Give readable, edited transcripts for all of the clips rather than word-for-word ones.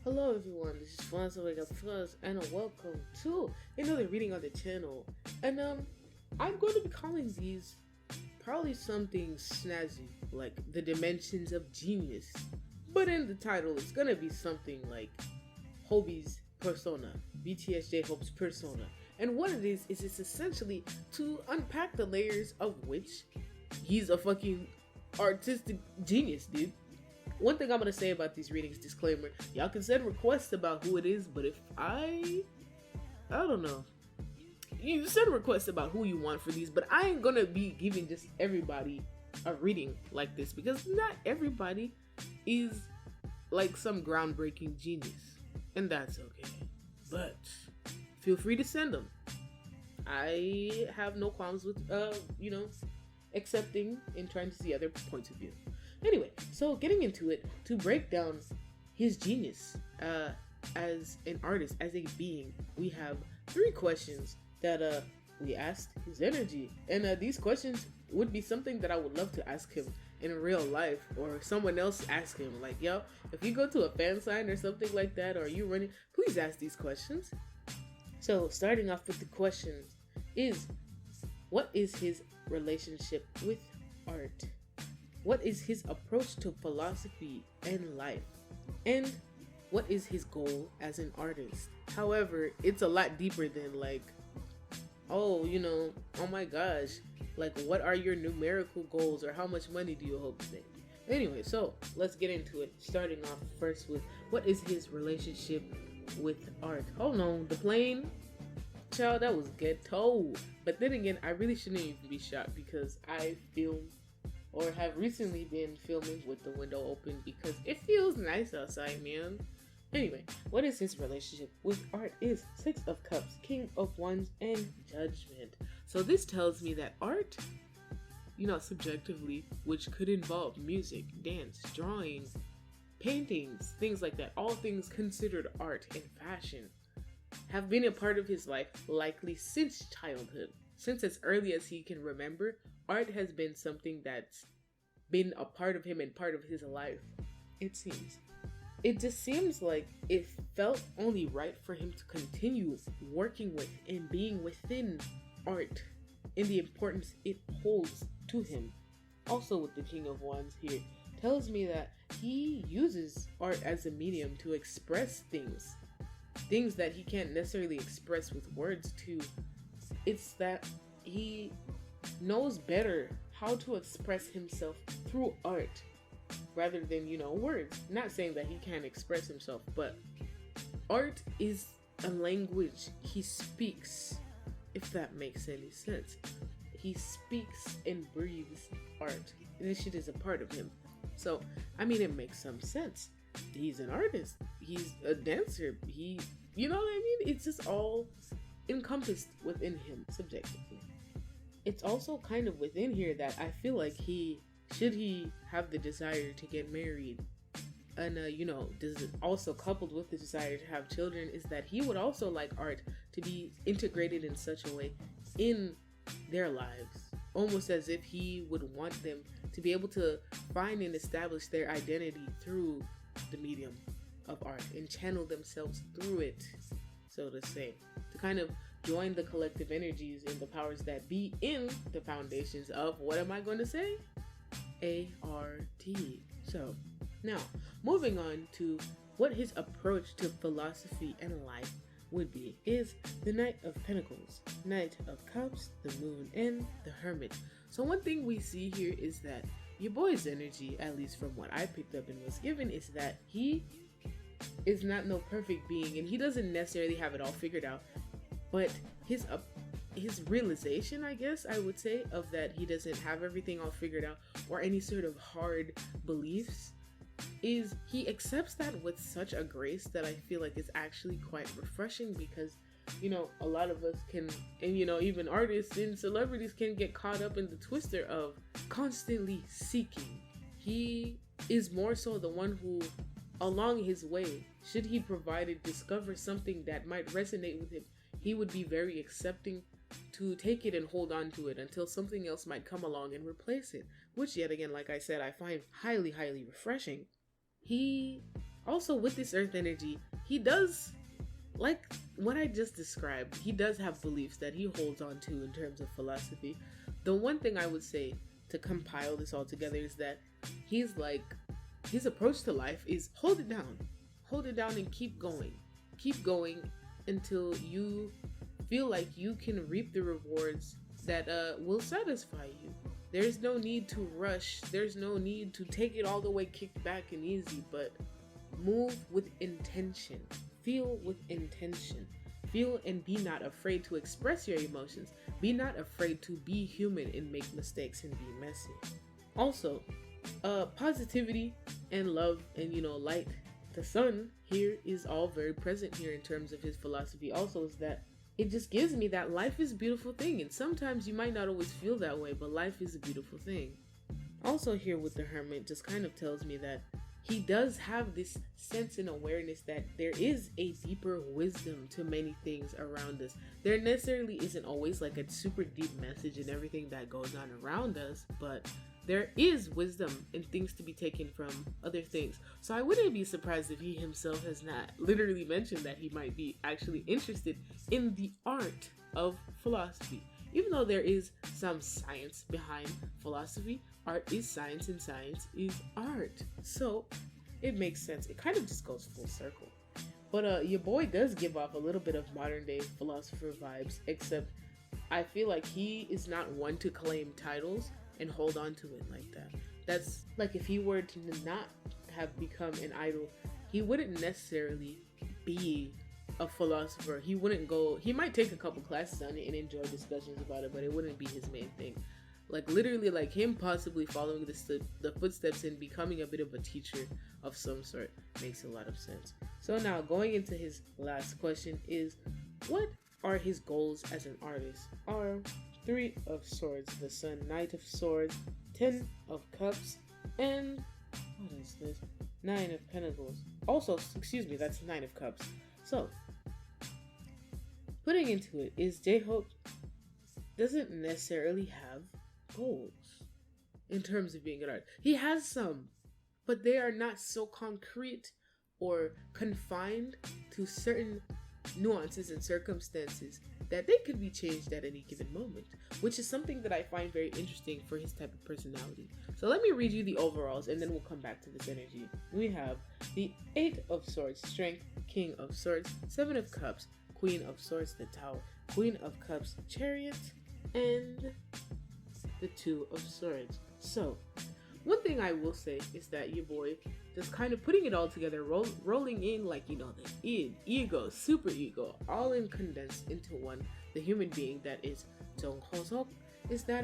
Hello everyone, this is Fonzo Wake Up Fuzz, and welcome to another reading on the channel. And I'm going to be calling these probably something snazzy, like the dimensions of genius. But in the title, it's gonna be something like Hobie's persona, BTS J-Hope's persona. And what it is it's essentially to unpack the layers of which he's a fucking artistic genius, dude. One thing I'm gonna say about these readings, disclaimer, y'all can send requests about who it is, but if I don't know. You send requests about who you want for these, but I ain't gonna be giving just everybody a reading like this because not everybody is like some groundbreaking genius, and that's okay. But feel free to send them. I have no qualms with accepting and trying to see other points of view. Anyway, so getting into it, to break down his genius as an artist, as a being, we have 3 questions that we asked his energy. And these questions would be something that I would love to ask him in real life, or someone else ask him. Like, yo, if you go to a fan sign or something like that, or you running, please ask these questions. So starting off with the questions is, what is his relationship with art? What is his approach to philosophy and life? And what is his goal as an artist? However, it's a lot deeper than like, oh my gosh, like what are your numerical goals or how much money do you hope to make? Anyway, so let's get into it. Starting off first with, what is his relationship with art? Oh no, the plane? Child, that was ghetto. But then again, I really shouldn't even be shocked because I filmed or have recently been filming with the window open because it feels nice outside, man. Anyway, what is his relationship with art is 6 of Cups, King of Wands, and Judgment. So this tells me that art, subjectively, which could involve music, dance, drawing, paintings, things like that, all things considered art and fashion, have been a part of his life likely since childhood. Since as early as he can remember, art has been something that's been a part of him and part of his life, it seems. It just seems like it felt only right for him to continue working with and being within art and the importance it holds to him. Also with the King of Wands here, tells me that he uses art as a medium to express things that he can't necessarily express with words too. It's that he knows better how to express himself through art rather than, words. Not saying that he can't express himself, but art is a language he speaks, if that makes any sense. He speaks and breathes art. This shit is a part of him. So, it makes some sense. He's an artist. He's a dancer. It's just all encompassed within him subjectively. It's also kind of within here that I feel like should he have the desire to get married, and this is also coupled with the desire to have children, is that he would also like art to be integrated in such a way in their lives, almost as if he would want them to be able to find and establish their identity through the medium of art and channel themselves through it, so to say, to kind of join the collective energies and the powers that be in the foundations of, what am I going to say? A-R-T. So now moving on to what his approach to philosophy and life would be is the Knight of Pentacles, Knight of Cups, the Moon, and the Hermit. So one thing we see here is that your boy's energy, at least from what I picked up and was given, is that he is not no perfect being and he doesn't necessarily have it all figured out, but his realization, I guess I would say, of that he doesn't have everything all figured out or any sort of hard beliefs, is he accepts that with such a grace that I feel like it's actually quite refreshing, because a lot of us can, and even artists and celebrities can get caught up in the twister of constantly seeking. He is more so the one who, along his way, should he discover something that might resonate with him, he would be very accepting to take it and hold on to it until something else might come along and replace it, which yet again, like I said, I find highly, highly refreshing. He Also, with this earth energy, he does, like what I just described, he does have beliefs that he holds on to in terms of philosophy. The one thing I would say to compile this all together is that he's like, his approach to life is hold it down. Hold it down and keep going. Keep going until you feel like you can reap the rewards that will satisfy you. There's no need to rush. There's no need to take it all the way kicked back and easy, but move with intention. Feel with intention. Feel and be not afraid to express your emotions. Be not afraid to be human and make mistakes and be messy. Also, positivity and love and, light. The sun here is all very present here in terms of his philosophy. Also, is that it just gives me that life is a beautiful thing. And sometimes you might not always feel that way, but life is a beautiful thing. Also here with the Hermit just kind of tells me that he does have this sense and awareness that there is a deeper wisdom to many things around us. There necessarily isn't always like a super deep message in everything that goes on around us, but there is wisdom and things to be taken from other things. So I wouldn't be surprised if he himself has not literally mentioned that he might be actually interested in the art of philosophy. Even though there is some science behind philosophy, art is science and science is art. So it makes sense. It kind of just goes full circle. But your boy does give off a little bit of modern day philosopher vibes, except I feel like he is not one to claim titles and hold on to it like that. That's like if he were to not have become an idol, he wouldn't necessarily be a philosopher. He might take a couple classes on it and enjoy discussions about it, but it wouldn't be his main thing. Like literally, like him possibly following the footsteps and becoming a bit of a teacher of some sort makes a lot of sense. So now going into his last question is, what are his goals as an artist? Are 3 of Swords, the Sun, Knight of Swords, 10 of Cups, and what is this? 9 of Pentacles. Also, excuse me, that's 9 of Cups. So, putting into it is J-Hope doesn't necessarily have goals in terms of being an artist. He has some, but they are not so concrete or confined to certain nuances and circumstances that they could be changed at any given moment, which is something that I find very interesting for his type of personality. So let me read you the overalls and then we'll come back to this energy. We have the 8 of Swords, Strength, King of Swords, 7 of Cups, Queen of Swords, the Tower, Queen of Cups, Chariot, and the 2 of Swords. So one thing I will say is that your boy just kind of putting it all together, rolling in like, the id, ego, super ego, all in condensed into one, the human being that is Jung Ho-seok, is that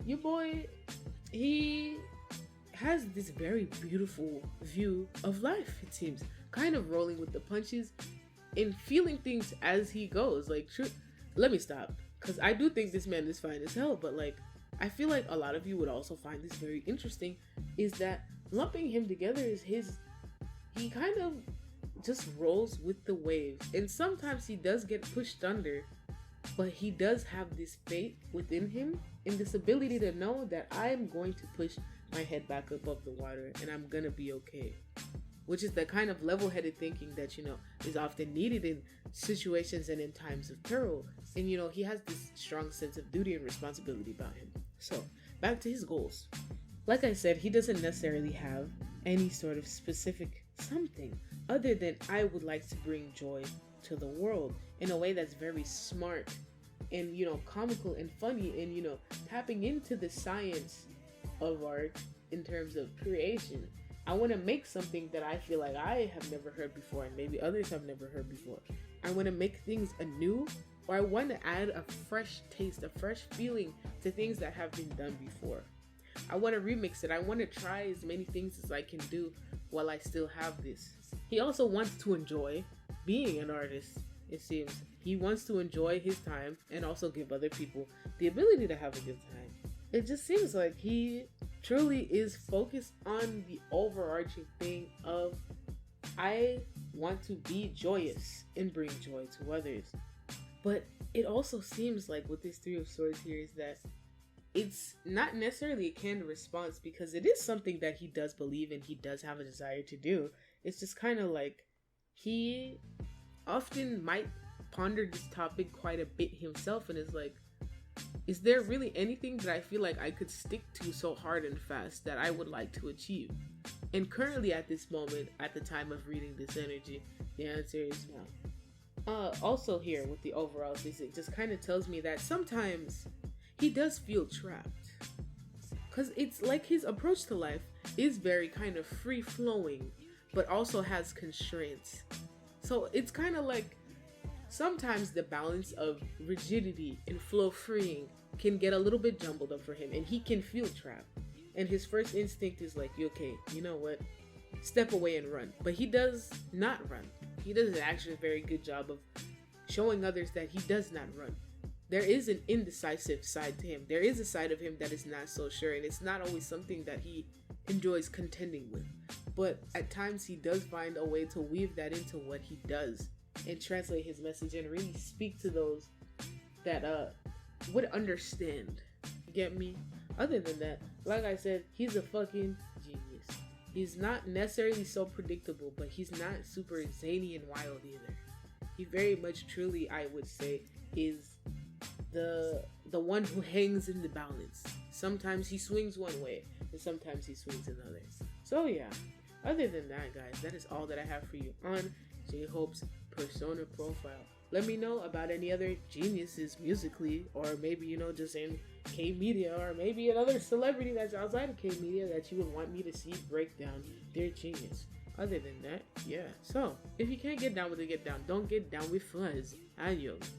your boy, he has this very beautiful view of life, it seems, kind of rolling with the punches and feeling things as he goes. Like, let me stop, because I do think this man is fine as hell, but like, I feel like a lot of you would also find this very interesting, is that lumping him together is he kind of just rolls with the waves. And sometimes he does get pushed under, but he does have this faith within him and this ability to know that I'm going to push my head back above the water and I'm gonna be okay. Which is the kind of level-headed thinking that, is often needed in situations and in times of peril. And, he has this strong sense of duty and responsibility about him. So, back to his goals. Like I said, he doesn't necessarily have any sort of specific something other than I would like to bring joy to the world in a way that's very smart and, comical and funny and, tapping into the science of art in terms of creation. I want to make something that I feel like I have never heard before and maybe others have never heard before. I want to make things anew, or I want to add a fresh taste, a fresh feeling to things that have been done before. I want to remix it. I want to try as many things as I can do while I still have this. He also wants to enjoy being an artist, it seems. He wants to enjoy his time and also give other people the ability to have a good time. It just seems like he truly is focused on the overarching thing of, I want to be joyous and bring joy to others. But it also seems like with this 3 of Swords here is that it's not necessarily a canned response, because it is something that he does believe and he does have a desire to do. it's just kind of like he often might ponder this topic quite a bit himself, and is like, is there really anything that I feel like I could stick to so hard and fast that I would like to achieve? And currently at this moment, at the time of reading this energy, the answer is no. Also here with the overall it just kind of tells me that sometimes he does feel trapped. Because it's like his approach to life is very kind of free-flowing, but also has constraints. So it's kind of like sometimes the balance of rigidity and flow freeing can get a little bit jumbled up for him, and he can feel trapped. And his first instinct is like, okay, you know what? Step away and run. But he does not run. He does actually a very good job of showing others that he does not run. There is an indecisive side to him. There is a side of him that is not so sure, and it's not always something that he enjoys contending with. But at times he does find a way to weave that into what he does and translate his message and really speak to those that would understand. You get me? Other than that, like I said, he's a fucking genius. He's not necessarily so predictable, but he's not super zany and wild either. He very much truly, I would say, is the one who hangs in the balance. Sometimes he swings one way, and sometimes he swings another. So yeah, other than that, guys, that is all that I have for you on J-Hope's persona profile. Let me know about any other geniuses musically, or maybe, just in K-media, or maybe another celebrity that's outside of K-media that you would want me to see break down their genius. Other than that, yeah. So, if you can't get down with it, get down. Don't get down with fuzz. Adios.